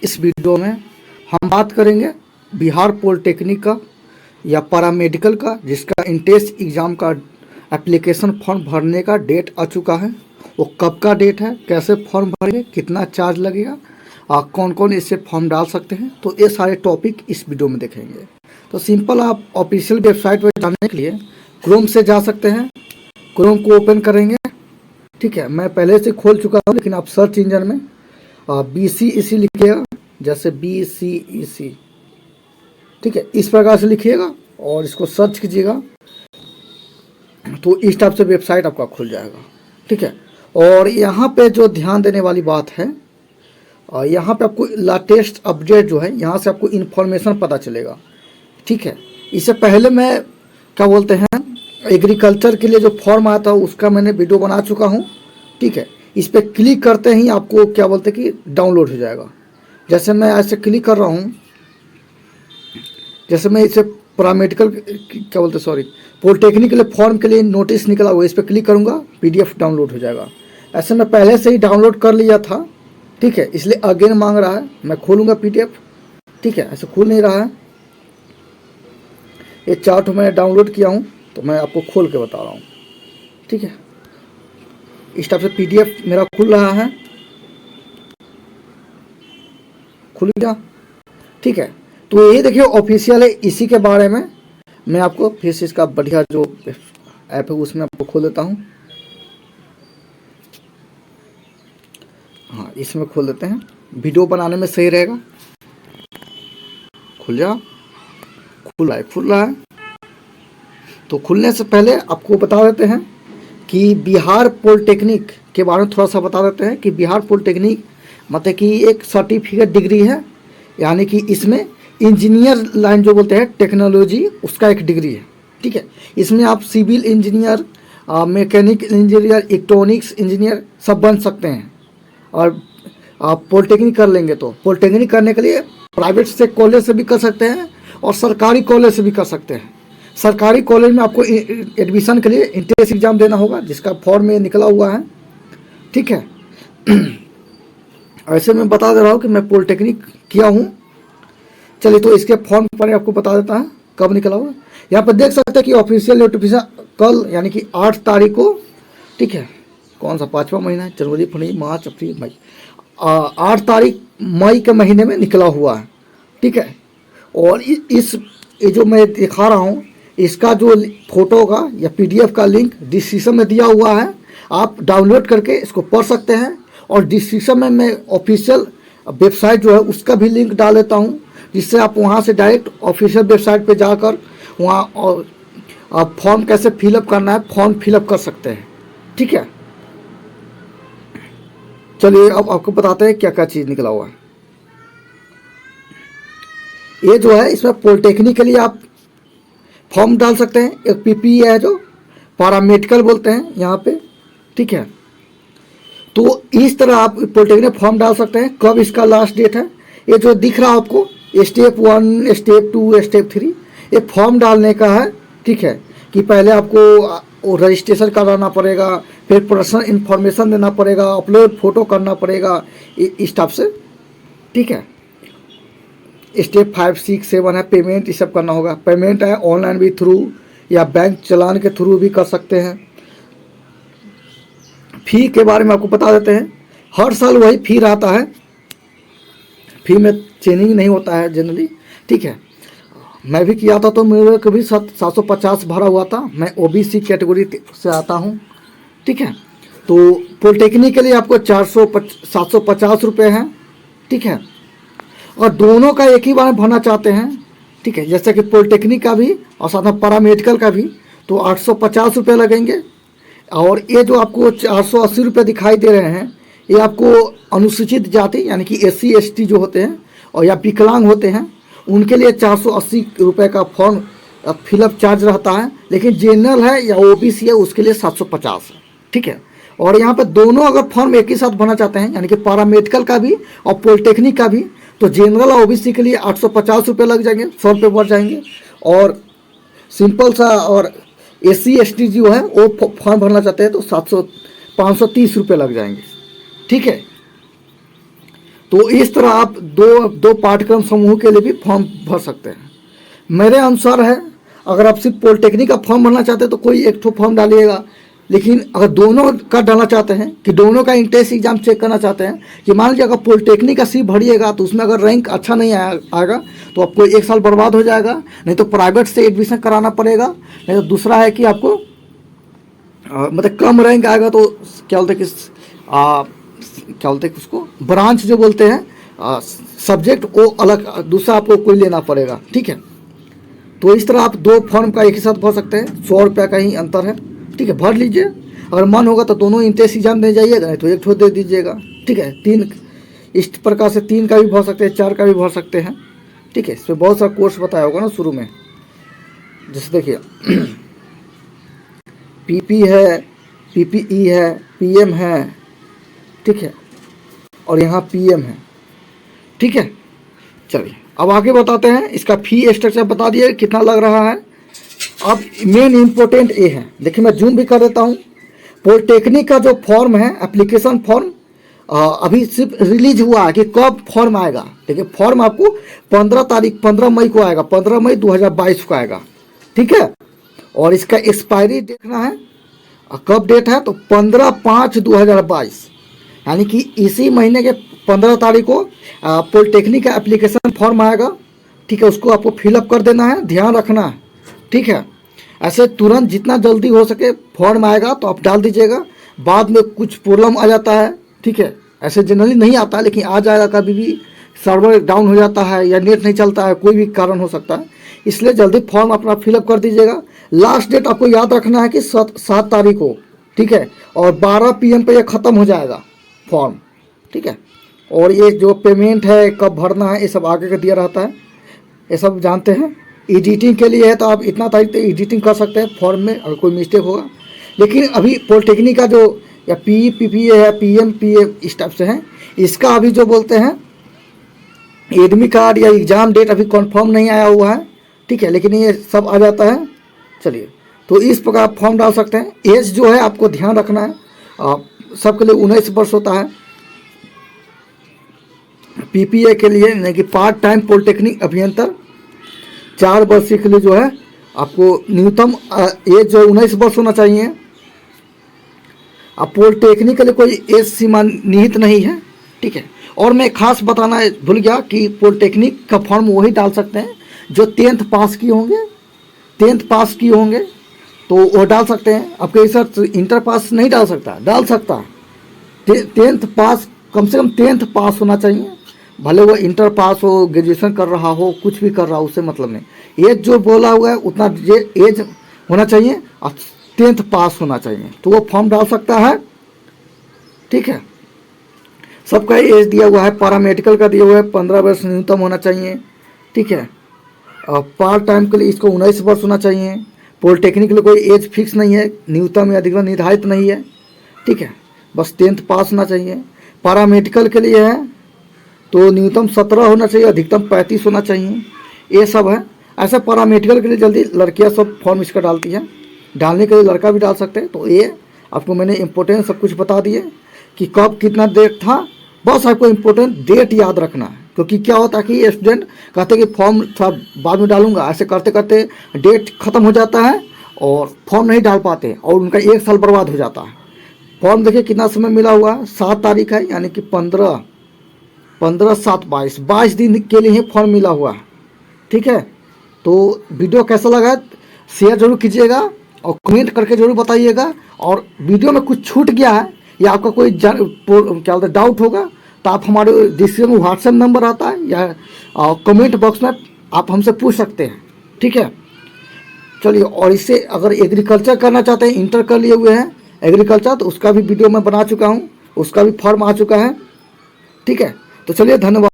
इस वीडियो में हम बात करेंगे बिहार पॉलिटेक्निक का या पैरामेडिकल का, जिसका इंट्रेंस एग्ज़ाम का एप्लीकेशन फॉर्म भरने का डेट आ चुका है। वो कब का डेट है, कैसे फॉर्म भरेंगे, कितना चार्ज लगेगा, कौन कौन इससे फॉर्म डाल सकते हैं, तो ये सारे टॉपिक इस वीडियो में देखेंगे। तो सिंपल आप ऑफिशियल वेबसाइट पर जाने के लिए क्रोम से जा सकते हैं। क्रोम को ओपन करेंगे, ठीक है। मैं पहले से खोल चुका हूँ, लेकिन आप सर्च इंजन में BCEC लिखिएगा, जैसे BCEC, ठीक है, इस प्रकार से लिखिएगा और इसको सर्च कीजिएगा तो इस टाइप से वेबसाइट आपका खुल जाएगा, ठीक है। और यहाँ पे जो ध्यान देने वाली बात है, यहाँ पे आपको लेटेस्ट अपडेट जो है, यहाँ से आपको इन्फॉर्मेशन पता चलेगा, ठीक है। इससे पहले मैं क्या बोलते हैं, एग्रीकल्चर के लिए जो फॉर्म आया था उसका मैंने वीडियो बना चुका हूँ, ठीक है। इस पर क्लिक करते ही आपको क्या बोलते हैं कि डाउनलोड हो जाएगा। जैसे मैं ऐसे क्लिक कर रहा हूँ, जैसे मैं इसे पैरामेडिकल क्या बोलते, सॉरी, पॉलिटेक्निक के लिए फॉर्म के लिए नोटिस निकला हुआ, इस पर क्लिक करूँगा, PDF डाउनलोड हो जाएगा। ऐसे मैं पहले से ही डाउनलोड कर लिया था, ठीक है, इसलिए अगेन मांग रहा है। मैं खोलूँगा PDF, ठीक है, ऐसे खुल नहीं रहा है। ये चार्ट मैंने डाउनलोड किया हूँ, तो मैं आपको खोल के बता रहा हूँ, ठीक है। इस टाइप से PDF मेरा खुल रहा है, खुल गया, ठीक है। तो ये देखिए ऑफिशियल है। इसी के बारे में मैं आपको फिर से इसका बढ़िया जो ऐप है उसमें आपको खोल देता हूँ। हाँ, इसमें खोल देते हैं, वीडियो बनाने में सही रहेगा। खुल जा, खुल रहा है। तो खुलने से पहले आपको बता देते हैं कि बिहार पॉलिटेक्निक के बारे में थोड़ा सा बता देते हैं कि बिहार पॉलिटेक्निक मतलब कि एक सर्टिफिकेट डिग्री है, यानी कि इसमें इंजीनियर लाइन जो बोलते हैं टेक्नोलॉजी, उसका एक डिग्री है, ठीक है। इसमें आप civil engineer, mechanical engineer, electronics engineer सब बन सकते हैं। और आप पॉलिटेक्निक कर लेंगे तो पॉलिटेक्निक करने के लिए प्राइवेट से कॉलेज से भी कर सकते हैं और सरकारी कॉलेज से भी कर सकते हैं। सरकारी कॉलेज में आपको एडमिशन के लिए इंट्रेंस एग्ज़ाम देना होगा, जिसका फॉर्म में निकला हुआ है, ठीक है। ऐसे मैं बता दे रहा हूँ कि मैं पॉलिटेक्निक किया हूँ। चलिए, तो इसके फॉर्म पर आपको बता देता है कब निकला हुआ। यहाँ पर देख सकते हैं कि ऑफिशियल नोटिफिकेशन कल यानी कि 8 तारीख को, ठीक है, कौन सा 5वां महीना है, जनवरी, फरवरी, मार्च, अप्रैल, मई, 8 तारीख मई के महीने में निकला हुआ है, ठीक है। और ये जो मैं दिखा रहा हूँ, इसका जो फोटो का या PDF का लिंक डिस्क्रिप्शन में दिया हुआ है, आप डाउनलोड करके इसको पढ़ सकते हैं। और डिस्क्रिप्शन में मैं ऑफिशियल वेबसाइट जो है उसका भी लिंक डाल देता हूँ, जिससे आप वहाँ से डायरेक्ट ऑफिशियल वेबसाइट पे जाकर वहाँ फॉर्म कैसे फिलअप करना है, फॉर्म फिलअप कर सकते हैं, ठीक है। चलिए, अब आपको बताते हैं क्या क्या चीज़ निकला हुआ है। ये जो है, इसमें पॉलिटेक्निक के लिए आप फॉर्म डाल सकते हैं। एक PPE है जो पैरामेडिकल बोलते हैं यहाँ पे, ठीक है। तो इस तरह आप पॉलिटेक्निक फॉर्म डाल सकते हैं। कब इसका लास्ट डेट है, ये जो दिख रहा है आपको, स्टेप 1, स्टेप 2, स्टेप 3, ये फॉर्म डालने का है, ठीक है। कि पहले आपको रजिस्ट्रेशन कराना पड़ेगा, फिर पर्सनल इन्फॉर्मेशन देना पड़ेगा, अपलोड फोटो करना पड़ेगा, इस टाइप से, ठीक है। स्टेप 5, 6, 7 है, पेमेंट ये सब करना होगा। पेमेंट है ऑनलाइन भी थ्रू या बैंक चलान के थ्रू भी कर सकते हैं। फ़ी के बारे में आपको बता देते हैं। हर साल वही फ़ी रहता है, फ़ी में चेंजिंग नहीं होता है जनरली, ठीक है। मैं भी किया था तो मेरे को भी 750 भरा हुआ था। मैं OBC कैटेगरी से आता हूँ, ठीक है। तो पॉलिटेक्निक के लिए आपको 750 रुपये हैं, ठीक है। और दोनों का एक ही बार भरना चाहते हैं, ठीक है, जैसे कि पॉलिटेक्निक का भी और साथ में पैरामेडिकल का भी, तो 850 रुपये लगेंगे। और ये जो आपको 480 रुपये दिखाई दे रहे हैं, ये आपको अनुसूचित जाति यानी कि SC ST जो होते हैं और या विकलांग होते हैं, उनके लिए 480 रुपये का फॉर्म फिलअप चार्ज रहता है। लेकिन जनरल है या OBC है, उसके लिए 750 है, ठीक है। और यहाँ पे दोनों अगर फॉर्म एक ही साथ भरना चाहते हैं, यानी कि पैरामेडिकल का भी और पॉलिटेक्निक का भी, तो जनरल और OBC के लिए 850 रुपये लग जाएंगे, 100 रुपये बढ़ जाएंगे। और सिंपल सा और SC ST जो है वो फॉर्म भरना चाहते हैं तो 530 रुपये लग जाएंगे, ठीक है। तो इस तरह आप दो दो पाठ्यक्रम समूह के लिए भी फॉर्म भर सकते हैं। मेरे अनुसार है, अगर आप सिर्फ पॉलिटेक्निक का फॉर्म भरना चाहते हैं तो कोई एक ठो फॉर्म डालिएगा, लेकिन अगर दोनों का डालना चाहते हैं कि दोनों का इंट्रेंस एग्जाम चेक करना चाहते हैं कि मान लीजिए अगर पॉलिटेक्निक का सिर्फ भरिएगा तो उसमें अगर रैंक अच्छा नहीं आएगा तो आपको एक साल बर्बाद हो जाएगा, नहीं तो प्राइवेट से एडमिशन कराना पड़ेगा, नहीं तो दूसरा है कि आपको मतलब कम रैंक आएगा तो क्या बोलते हैं कि क्या बोलते हैं उसको ब्रांच जो बोलते हैं सब्जेक्ट, वो अलग दूसरा आपको कोई लेना पड़ेगा। ठीक है, तो इस तरह आप दो फॉर्म का एक ही साथ भर सकते हैं, 100 रुपये का ही अंतर है। ठीक है, भर लीजिए, अगर मन होगा तो दोनों इंट्रेंस एग्जाम दे जाइएगा, नहीं तो एक ठो दे दीजिएगा। ठीक है, 3 इस प्रकार से 3 का भी भर सकते हैं, 4 का भी भर सकते हैं। ठीक है, इसमें बहुत सारा कोर्स बताया होगा ना शुरू में, जैसे देखिए पीपी है, पीपीई है, पीएम है, ठीक है, और यहाँ पीएम है। ठीक है, चलिए अब आगे बताते हैं। इसका फी स्ट्रक्चर बता दिए कितना लग रहा है। अब मेन इम्पोर्टेंट ये है, देखिए मैं जूम भी कर देता हूँ। पॉलिटेक्निक का जो फॉर्म है, एप्लीकेशन फॉर्म अभी सिर्फ रिलीज हुआ है कि कब फॉर्म आएगा। देखिए फॉर्म आपको 15 मई को आएगा, 15 मई 2022 को आएगा। ठीक है, और इसका एक्सपायरी देखना है, कब डेट है तो 15/5/2022, यानी कि इसी महीने के 15 तारीख को पॉलिटेक्निक का एप्लीकेशन फॉर्म आएगा। ठीक है, उसको आपको फिलअप कर देना है, ध्यान रखना है। ठीक है, ऐसे तुरंत जितना जल्दी हो सके फॉर्म आएगा तो आप डाल दीजिएगा, बाद में कुछ प्रॉब्लम आ जाता है। ठीक है, ऐसे जनरली नहीं आता है, लेकिन आ जाएगा, कभी भी सर्वर डाउन हो जाता है या नेट नहीं चलता है, कोई भी कारण हो सकता है, इसलिए जल्दी फॉर्म अपना फिलअप कर दीजिएगा। लास्ट डेट आपको याद रखना है कि 7 तारीख को। ठीक है, और 12 PM पे ये ख़त्म हो जाएगा फॉर्म। ठीक है, और ये जो पेमेंट है कब भरना है ये सब आगे का दिया रहता है, ये सब जानते हैं। एडिटिंग के लिए है तो आप इतना तारीख तक एडिटिंग कर सकते हैं फॉर्म में, अगर कोई मिस्टेक होगा। लेकिन अभी पॉलिटेक्निक का जो या पीपीए है, पीएम पीए इस टाइप से है, इसका अभी जो बोलते हैं एडमिट कार्ड या एग्ज़ाम डेट अभी कंफर्म नहीं आया हुआ है। ठीक है, लेकिन ये सब आ जाता है। चलिए, तो इस प्रकार आप फॉर्म डाल सकते हैं। एज जो है आपको ध्यान रखना है, सबके लिए 19 वर्ष होता है। पीपीए के लिए यानी कि पार्ट टाइम पॉलिटेक्निक अभियंतर 4 वर्ष के लिए जो है आपको न्यूनतम एज जो 19 वर्ष होना चाहिए। अब पॉलिटेक्निक के लिए कोई एज सीमा निहित नहीं है। ठीक है, और मैं खास बताना भूल गया कि पॉलिटेक्निक का फॉर्म वही डाल सकते हैं जो 10th पास किए होंगे, 10th पास किए होंगे तो वो डाल सकते हैं। अब कई सर इंटर पास नहीं डाल सकता, डाल सकता है। 10th पास, कम से कम 10th पास होना चाहिए, भले वो इंटर पास हो, ग्रेजुएशन कर रहा हो, कुछ भी कर रहा हो, उससे मतलब नहीं। एज जो बोला हुआ है उतना एज होना चाहिए और 10th पास होना चाहिए, तो वो फॉर्म डाल सकता है। ठीक है, सबका एज दिया हुआ है, पैरामेडिकल का दिया हुआ है 15 वर्ष न्यूनतम होना चाहिए। ठीक है, और पार्ट टाइम के लिए इसको 19 वर्ष होना चाहिए। पॉलिटेक्निक के लिए कोई एज फिक्स नहीं है, न्यूनतम या अधिकतम निर्धारित नहीं है। ठीक है, बस 10th पास होना चाहिए। पैरामेडिकल के लिए है तो न्यूनतम 17 होना चाहिए, अधिकतम 35 होना चाहिए। ये सब है। ऐसा पैरामेडिकल के लिए जल्दी लड़कियां सब फॉर्म इसका डालती हैं, डालने के लिए लड़का भी डाल सकते हैं। तो ये आपको मैंने इम्पोर्टेंट सब कुछ बता दिए कि कब कितना डेट था, बस आपको इम्पोर्टेंट डेट याद रखना है। क्योंकि क्या होता है कि स्टूडेंट कहते हैं कि फॉर्म थोड़ा बाद में डालूंगा, ऐसे करते करते डेट ख़त्म हो जाता है और फॉर्म नहीं डाल पाते और उनका 1 साल बर्बाद हो जाता है। फॉर्म देखिए कितना समय मिला हुआ है, 7 तारीख है, यानी कि 15/7/22 दिन के लिए ही फॉर्म मिला हुआ है। ठीक है, तो वीडियो कैसा लगा शेयर जरूर कीजिएगा और कमेंट करके जरूर बताइएगा। और वीडियो में कुछ छूट गया है या आपका कोई क्या बोलते हैं डाउट होगा तो आप हमारे डिस्क्रिप्शन में व्हाट्सएप नंबर आता है या कमेंट बॉक्स में आप हमसे पूछ सकते हैं। ठीक है, चलिए, और इससे अगर एग्रीकल्चर करना चाहते हैं, इंटर कर लिए हुए हैं एग्रीकल्चर, तो उसका भी वीडियो मैं बना चुका हूँ, उसका भी फॉर्म आ चुका है। ठीक है, तो चलिए, धन्यवाद।